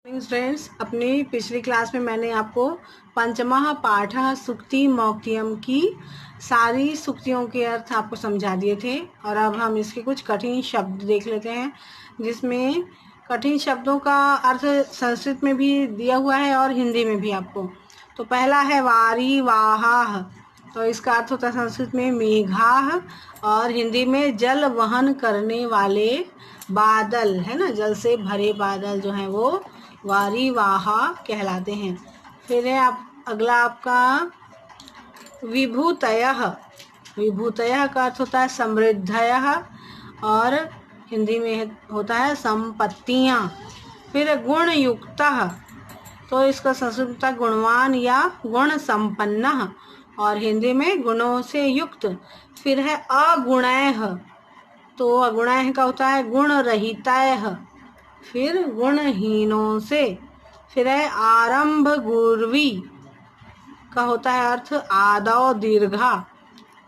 Friends, अपनी पिछली class में मैंने आपको पंचमः पाठः सुक्ति मौक्तियम की सारी सुक्तियों के अर्थ आपको समझा दिए थे। और अब हम इसके कुछ कठिन शब्द देख लेते हैं, जिसमें कठिन शब्दों का अर्थ संस्कृत में भी दिया हुआ है और हिंदी में भी आपको। तो पहला है वारी वाहाह, तो इसका अर्थ होता है संस्कृत में मेघाह और हिंदी में जल वहन करने वाले बादल, है ना, जल से भरे बादल जो हैं वो वारी वाहा कहलाते हैं। फिर है अगला आपका विभूतयः। विभूतयः का अर्थ होता है समृद्धयः और हिंदी में होता है संपत्तियाँ। फिर गुण युक्तः, तो इसका संस्कृत होता है गुणवान या गुण संपन्न और हिंदी में गुणों से युक्त। फिर है अगुणैः, तो अगुणैः का होता है गुण रहितैः, फिर गुणहीनों से। फिर है आरंभ गुर्वी का होता है अर्थ आदौ दीर्घा,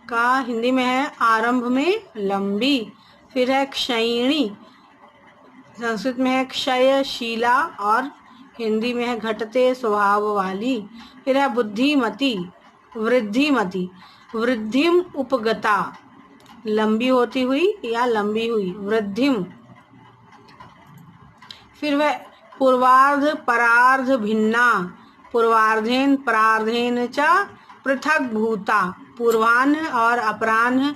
का हिंदी में है आरंभ में लंबी। फिर है क्षयिणी, संस्कृत में है क्षयशीला और हिंदी में है घटते स्वभाव वाली। फिर है बुद्धिमती, वृद्धिमती, वृद्धिम उपगता, लंबी होती हुई या लंबी हुई, वृद्धिम। फिर वह पूर्वार्ध परार्ध भिन्ना, पूर्वार्धेन परार्धेन च पृथक भूता, पूर्वाह्न और अपराह्न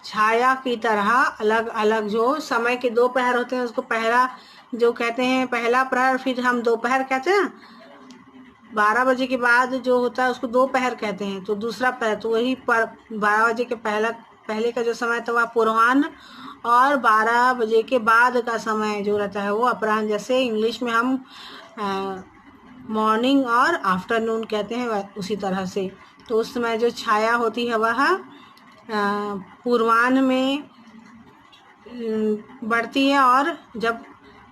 छाया की तरह अलग अलग। जो समय के दो पहर होते हैं उसको पहला जो कहते हैं पहला प्रहर, फिर हम दोपहर कहते हैं। 12 बजे के बाद जो होता है उसको दोपहर कहते हैं, तो दूसरा पहर, तो वही 12 बजे के पहले का जो समय था वह पूर्वाह्न और 12 बजे के बाद का समय जो रहता है वो अपराह्न। जैसे इंग्लिश में हम मॉर्निंग और आफ्टरनून कहते हैं उसी तरह से। तो उस समय जो छाया होती है वह पूर्वाह्न में बढ़ती है और जब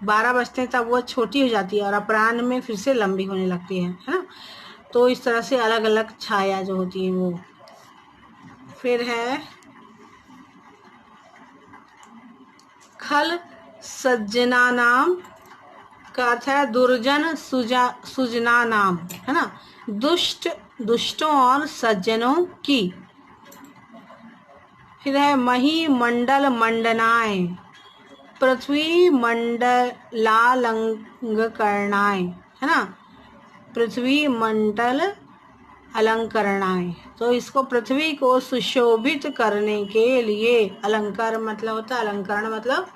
12 बजते हैं तब वो छोटी हो जाती है और अपराह्न में फिर से लंबी होने लगती है ना। तो इस तरह से अलग अलग छाया जो होती है वो। फिर है खल सज्जना नाम का अर्थ है दुर्जन सुजना नाम, है ना, दुष्टों और सज्जनों की। फिर है मही मंडल मंडनाय, पृथ्वी मंडलालंकरणाय, है ना, पृथ्वी मंडल अलंकरणाय, तो इसको पृथ्वी को सुशोभित करने के लिए, अलंकार मतलब होता है, अलंकरण मतलब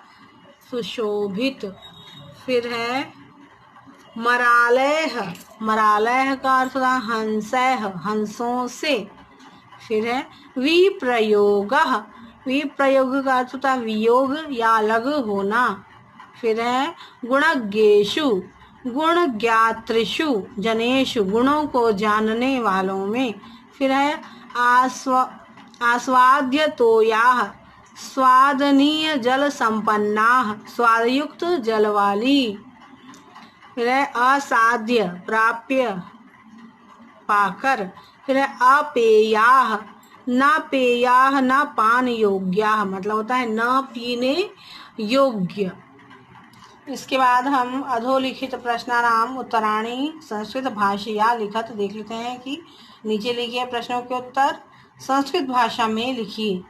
सुशोभित। फिर है मरालय, मरालय का अर्थ होता है हंसैः, हंसों से। फिर है विप्रयोग, विप्रयोग का अर्थ होता है वियोग या अलग होना। फिर है गुणज्ञेषु, गुण ज्ञातृषु जनेषु, गुणों को जानने वालों में। फिर है आस्वाद्य तोयाः, स्वादनीय जल संपन्नाः, स्वादयुक्त जल वाली। फिर है असाध्य, प्राप्य पाकर। फिर है अपेयाः, न पेयाः न पान योग्याः, मतलब होता है न पीने योग्य। इसके बाद हम अधोलिखित प्रश्नानाम उत्तराणि संस्कृत भाषया लिखत देख लेते हैं कि नीचे लिखिए प्रश्नों के उत्तर संस्कृत भाषा में लिखिए।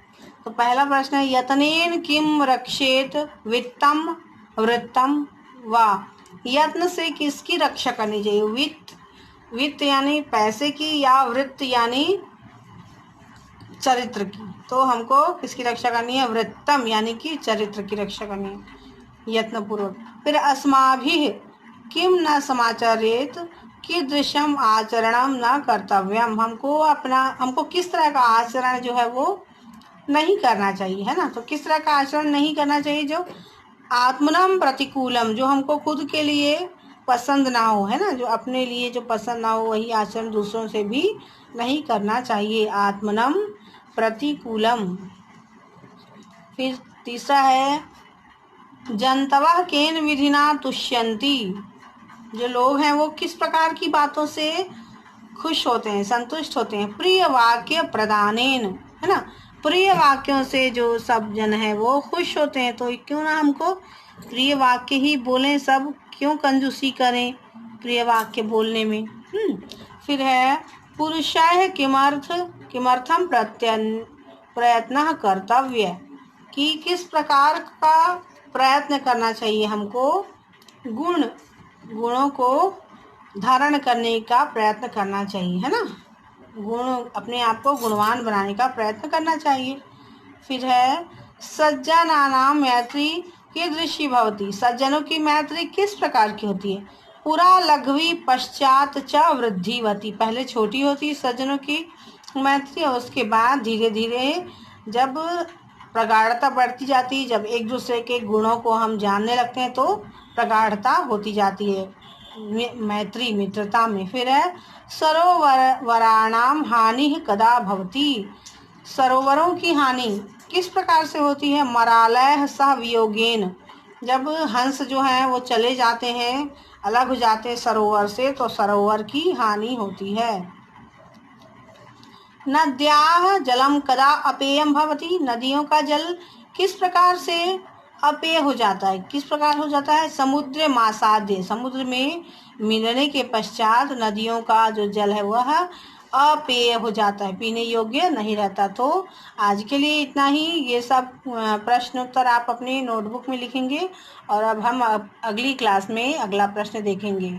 तो पहला प्रश्न है यत्नेन किम रक्षेत वित्तम वृत्तम वा, यत्न से किसकी रक्षा करनी चाहिए। वित्त यानी पैसे की या वृत्त यानी चरित्र की, तो हमको किसकी रक्षा करनी है, वृत्तम यानी कि चरित्र की रक्षा करनी है यत्नपूर्वक। फिर अस्माभिः किम न समाचरेत कीदृशम आचरणम न कर्तव्यम, हमको किस तरह का आचरण जो है वो नहीं करना चाहिए, है ना। तो किस तरह का आचरण नहीं करना चाहिए, जो आत्मनम प्रतिकूलम, जो हमको खुद के लिए पसंद ना हो, है ना, जो अपने लिए जो पसंद ना हो वही आचरण दूसरों से भी नहीं करना चाहिए, आत्मनम प्रतिकूलम। फिर तीसरा है जन्तवः केन विधिना तुष्यन्ति, जो लोग हैं वो किस प्रकार की बातों से खुश होते हैं, संतुष्ट होते हैं। प्रिय वाक्य प्रदानेन, है ना, प्रिय वाक्यों से जो सब जन है वो खुश होते हैं। तो क्यों ना हमको प्रिय वाक्य ही बोलें सब, क्यों कंजूसी करें प्रिय वाक्य बोलने में। फिर है पुरुषाय किमर्थम प्रयत्न कर्तव्य, कि किस प्रकार का प्रयत्न करना चाहिए हमको, गुणों को धारण करने का प्रयत्न करना चाहिए, है ना। अपने आप को गुणवान बनाने का प्रयत्न करना चाहिए। फिर है सज्जनानां मैत्री कीदृशी भवति, सज्जनों की मैत्री किस प्रकार की होती है। पुरा लघ्वी पश्चात च वृद्धिवती, पहले छोटी होती सज्जनों की मैत्री और उसके बाद धीरे धीरे जब प्रगाढ़ता बढ़ती जाती, जब एक दूसरे के गुणों को हम जानने लगते हैं तो प्रगाढ़ता होती जाती है मैत्री मित्रता में। फिर है सरोवराणाम हानि कदा भवति, सरोवरों की हानि किस प्रकार से होती है। मरालय सह वियोगेन, जब हंस जो है वो चले जाते हैं, अलग हो जाते हैं सरोवर से, तो सरोवर की हानि होती है। नद्याः जलम कदा अपेयम भवति, नदियों का जल किस प्रकार से अपेय हो जाता है, किस प्रकार हो जाता है। समुद्र मासाद्य, समुद्र में मिलने के पश्चात नदियों का जो जल है वह अपेय हो जाता है, पीने योग्य नहीं रहता। तो आज के लिए इतना ही। ये सब प्रश्न उत्तर आप अपनी नोटबुक में लिखेंगे और अब हम अगली क्लास में अगला प्रश्न देखेंगे।